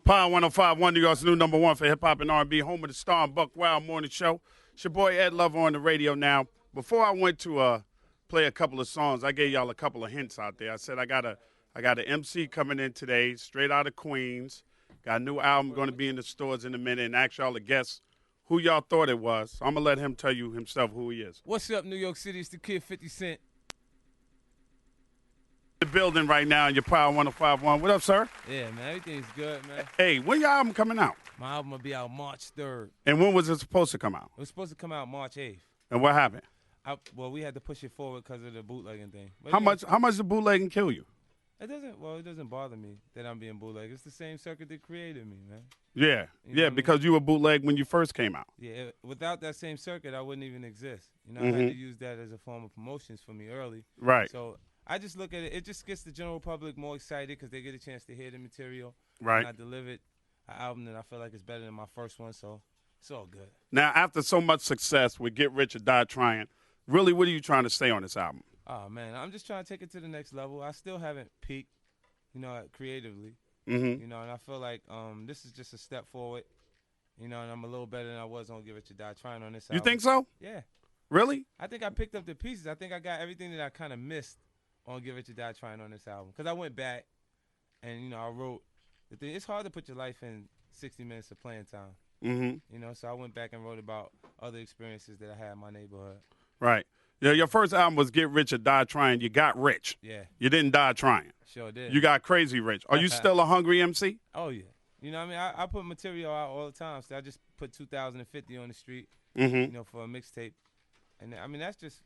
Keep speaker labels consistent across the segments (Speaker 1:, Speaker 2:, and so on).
Speaker 1: Power 105.1, New York's new number one for hip-hop and R&B, home of the Star and Buck Wild Morning Show. It's your boy Ed Lover on the radio now. Before I went to play a couple of songs, I gave y'all a couple of hints out there. I said I got an MC coming in today, straight out of Queens. Got a new album going to be in the stores in a minute, and ask y'all to guess who y'all thought it was. So I'm going to let him tell you himself who he is.
Speaker 2: What's up, New York City? It's the kid 50 Cent.
Speaker 1: The building right now in your Power 105.1. What up, sir?
Speaker 2: Yeah, man, everything's good, man.
Speaker 1: Hey, when your album coming out?
Speaker 2: My album will be out March 3rd.
Speaker 1: And when was it supposed to come out?
Speaker 2: It was supposed to come out March 8th.
Speaker 1: And what happened?
Speaker 2: Well, we had to push it forward because of the bootlegging thing. But
Speaker 1: How much did bootlegging kill you?
Speaker 2: It doesn't bother me that I'm being bootlegged. It's the same circuit that created me, man.
Speaker 1: Yeah,
Speaker 2: You know what I
Speaker 1: because you were bootleg when you first came out.
Speaker 2: Yeah, without that same circuit, I wouldn't even exist. You know, I had to use that as a form of promotions for me early.
Speaker 1: Right.
Speaker 2: So I just look at it. It just gets the general public more excited because they get a chance to hear the material.
Speaker 1: Right.
Speaker 2: And I delivered an album that I feel like is better than my first one, so it's all good.
Speaker 1: Now, after so much success with Get Rich or Die Trying, really, what are you trying to say on this album?
Speaker 2: Oh, man, I'm just trying to take it to the next level. I still haven't peaked, creatively.
Speaker 1: Mm-hmm.
Speaker 2: And I feel like this is just a step forward, and I'm a little better than I was on Get Rich or Die Trying on this album.
Speaker 1: You think so?
Speaker 2: Yeah.
Speaker 1: Really?
Speaker 2: I think I picked up the pieces. I think I got everything that I kind of missed on Get Rich or Die Trying on this album. Because I went back and, I wrote the thing. It's hard to put your life in 60 minutes of playing time.
Speaker 1: Mm-hmm.
Speaker 2: So I went back and wrote about other experiences that I had in my neighborhood.
Speaker 1: Right. Yeah, your first album was Get Rich or Die Trying. You got rich.
Speaker 2: Yeah.
Speaker 1: You didn't die trying.
Speaker 2: Sure did.
Speaker 1: You got crazy rich. Are you still a hungry MC?
Speaker 2: Oh, yeah. You know what I mean? I put material out all the time. So I just put 2050 on the street,
Speaker 1: Mm-hmm.
Speaker 2: For a mixtape. And, that's just,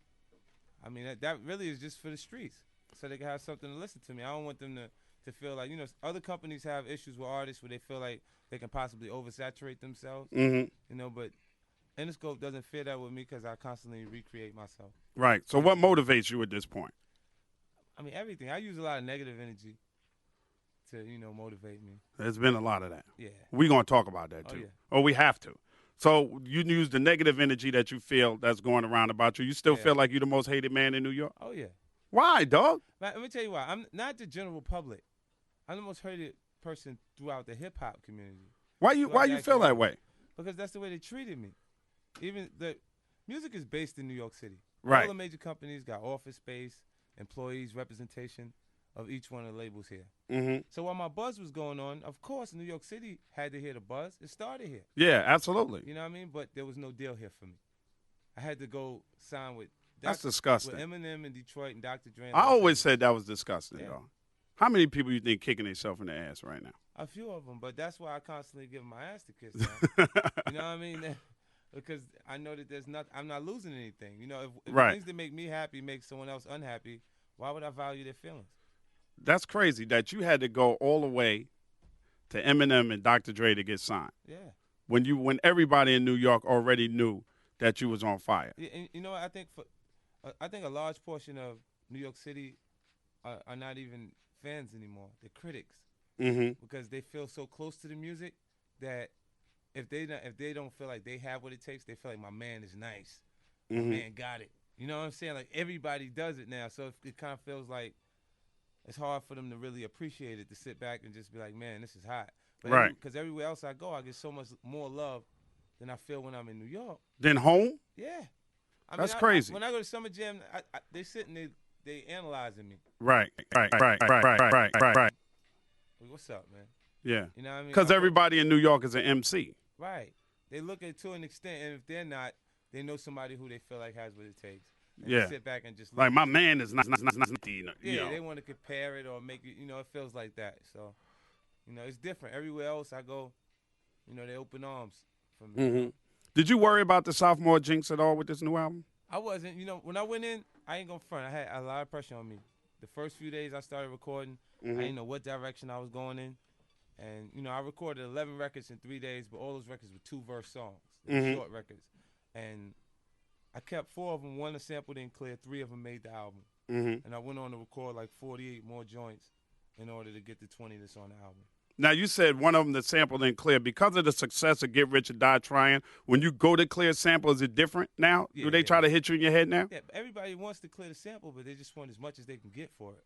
Speaker 2: that really is just for the streets. So they can have something to listen to me. I don't want them to feel like, other companies have issues with artists where they feel like they can possibly oversaturate themselves.
Speaker 1: Mm-hmm.
Speaker 2: But Interscope doesn't feel that with me because I constantly recreate myself.
Speaker 1: Right. So what motivates you at this point?
Speaker 2: Everything. I use a lot of negative energy to, motivate me.
Speaker 1: There's been a lot of that.
Speaker 2: Yeah.
Speaker 1: We're going to talk about that, too.
Speaker 2: Oh, yeah.
Speaker 1: Or we have to. So you use the negative energy that you feel that's going around about you. You still feel like you're the most hated man in New York?
Speaker 2: Oh, yeah.
Speaker 1: Why, dog?
Speaker 2: Let me tell you why. I'm not the general public. I'm the most hated person throughout the hip-hop community.
Speaker 1: Why you feel that way?
Speaker 2: Because that's the way they treated me. Even the music is based in New York City.
Speaker 1: Right.
Speaker 2: All the major companies got office space, employees, representation of each one of the labels here.
Speaker 1: Mm-hmm.
Speaker 2: So while my buzz was going on, of course, New York City had to hear the buzz. It started here.
Speaker 1: Yeah, absolutely.
Speaker 2: You know what I mean? But there was no deal here for me. I had to go sign with
Speaker 1: That's disgusting.
Speaker 2: with Eminem in Detroit and Dr. Dre.
Speaker 1: I always said that was disgusting,
Speaker 2: Yeah.
Speaker 1: though. How many people you think kicking themselves in the ass right now?
Speaker 2: A few of them, but that's why I constantly give my ass to kiss now. You know what I mean? Because I know that I'm not losing anything. If
Speaker 1: Right.
Speaker 2: things that make me happy make someone else unhappy, why would I value their feelings?
Speaker 1: That's crazy that you had to go all the way to Eminem and Dr. Dre to get signed.
Speaker 2: Yeah.
Speaker 1: When everybody in New York already knew that you was on fire.
Speaker 2: Yeah, and you know what? I think a large portion of New York City are not even fans anymore. They're critics.
Speaker 1: Mm-hmm.
Speaker 2: Because they feel so close to the music that if they don't feel like they have what it takes, they feel like my man is nice. My man got it. You know what I'm saying? Like everybody does it now, so it kind of feels like it's hard for them to really appreciate it, to sit back and just be like, man, this is hot. But
Speaker 1: right.
Speaker 2: Because everywhere else I go, I get so much more love than I feel when I'm in New York.
Speaker 1: Then home?
Speaker 2: Yeah.
Speaker 1: That's crazy.
Speaker 2: When I go to Summer Jam, they sit and they analyzing me.
Speaker 1: Right. Hey,
Speaker 2: what's up, man?
Speaker 1: Yeah.
Speaker 2: You know what I mean?
Speaker 1: Because everybody in New York is an MC.
Speaker 2: Right. They look at it to an extent, and if they're not, they know somebody who they feel like has what it takes. And
Speaker 1: Yeah.
Speaker 2: they sit back and just
Speaker 1: Like, my man is not
Speaker 2: yeah, they want to compare it or make it, it feels like that. So, it's different. Everywhere else I go, they open arms for me.
Speaker 1: Mm-hmm. Did you worry about the sophomore jinx at all with this new album?
Speaker 2: I wasn't. When I went in, I ain't gonna front. I had a lot of pressure on me. The first few days I started recording, I didn't know what direction I was going in. And, I recorded 11 records in 3 days, but all those records were 2-verse songs. They were short records. And I kept 4 of them. 1 sampled in clear. 3 of them made the album. And I went on to record like 48 more joints in order to get the 20 that's on the album.
Speaker 1: Now, you said one of them that sampled in clear. Because of the success of Get Rich or Die Trying, when you go to clear sample, is it different now?
Speaker 2: Yeah,
Speaker 1: Do they try to hit you in your head now?
Speaker 2: Yeah, everybody wants to clear the sample, but they just want as much as they can get for it.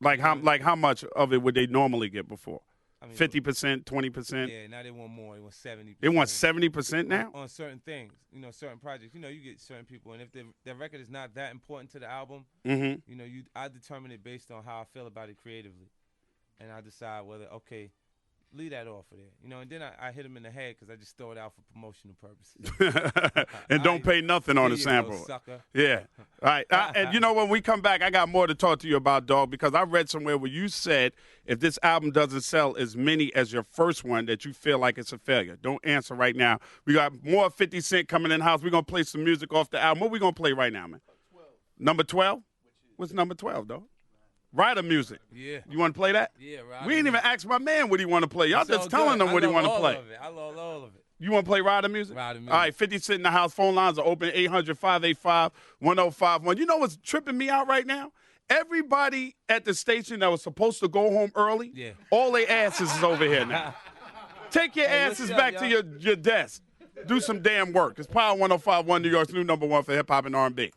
Speaker 1: Like how much of it would they normally get before?
Speaker 2: I mean,
Speaker 1: 50%, 20%.
Speaker 2: Yeah, now they want more. They want 70%.
Speaker 1: They want 70% now?
Speaker 2: On certain things, certain projects. You get certain people, and if the record is not that important to the album, I determine it based on how I feel about it creatively, and I decide whether leave that off of there, and then I hit them in the head because I just throw it out for promotional purposes.
Speaker 1: And don't pay nothing on the sample.
Speaker 2: Sucker.
Speaker 1: Yeah. All right. And when we come back, I got more to talk to you about, dog, because I read somewhere where you said if this album doesn't sell as many as your first one, that you feel like it's a failure. Don't answer right now. We got more 50 Cent coming in the house. We're going to play some music off the album. What we going to play right now, man?
Speaker 3: 12.
Speaker 1: Number 12? What's number 12, dog? Rider music.
Speaker 2: Yeah.
Speaker 1: You want to play that?
Speaker 2: Yeah, Rider.
Speaker 1: We ain't even asked my man what he want to play. Y'all just telling him what he want to play.
Speaker 2: I love all of it.
Speaker 1: You want to play Rider music?
Speaker 2: Rider music.
Speaker 1: All right, 50 Cent in the house. Phone lines are open, 800-585-1051. You know what's tripping me out right now? Everybody at the station that was supposed to go home early, all their asses is over here now. Take your asses back to your desk. Do some damn work. It's Power 105.1, New York's new number one for hip-hop and R&B.